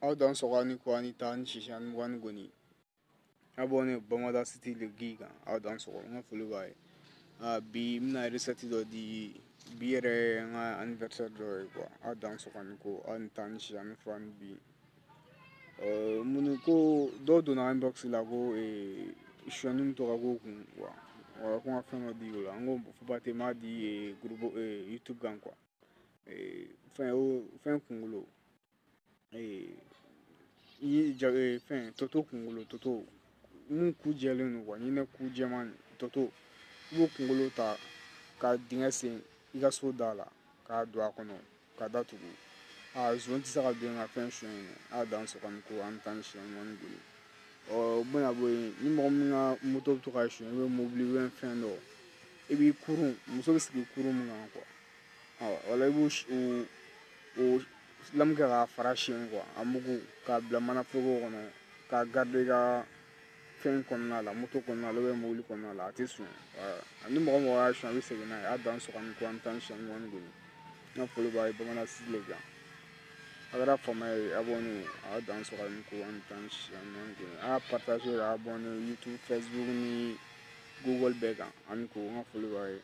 aw dan sogani ko ani tan shishan wan goni abone bamada city le giga aw dan sogo nga fulu bay bi mna reset do di biere nga anniversaire do ko aw dan sogani ko an tan shishan fan bi munu ko do do na inbox la go shonum to go kun wa ko nga fano di go ngo fu bate ma di groupe youtube gan quoi fin kungulo i jabe fin toto kungulo toto mun ku jɛlen no wa ɲinɛ ku jɛman toto i b'o kunkolo ta ka dingɛ sen i ka so da la k'a don a kɔnɔ ka datugu zon tɛ se ka don ka fɛn sonyɛ a dan sɔgɔni ko an tan siyɛn ɲɔgɔn bolo o bɛna bɔ yen ni mɔgɔ min ka moto bɛ to ka sonyɛ i bɛ mobili i bɛ fɛn dɔ i b'i kurun muso bɛ sigi kurun min kan kuwa wala i b'o o lamu kɛ k'a fara siyɛn kuwa a mugu k'a bila mana foroko kɔnɔ k'a garder i ka fɛn kɔnɔna la moto kɔnɔna la mobili kɔnɔna la a tɛ sɔn ni mɔgɔ mɔgɔ y'a sɔn a bɛ segin n'a ye a dan sɔgɔni ko an tan siyɛn ɲɔgɔn bolo n'a fɔli b'a ye bamanan sigi le kan a kɛra faama ye abonné a dan sɔgɔni ko an tan siyɛn ɲɔgɔn bolo a partage a abonné youtube facebook ni google bɛɛ kan ani ko n ka foli b'a ye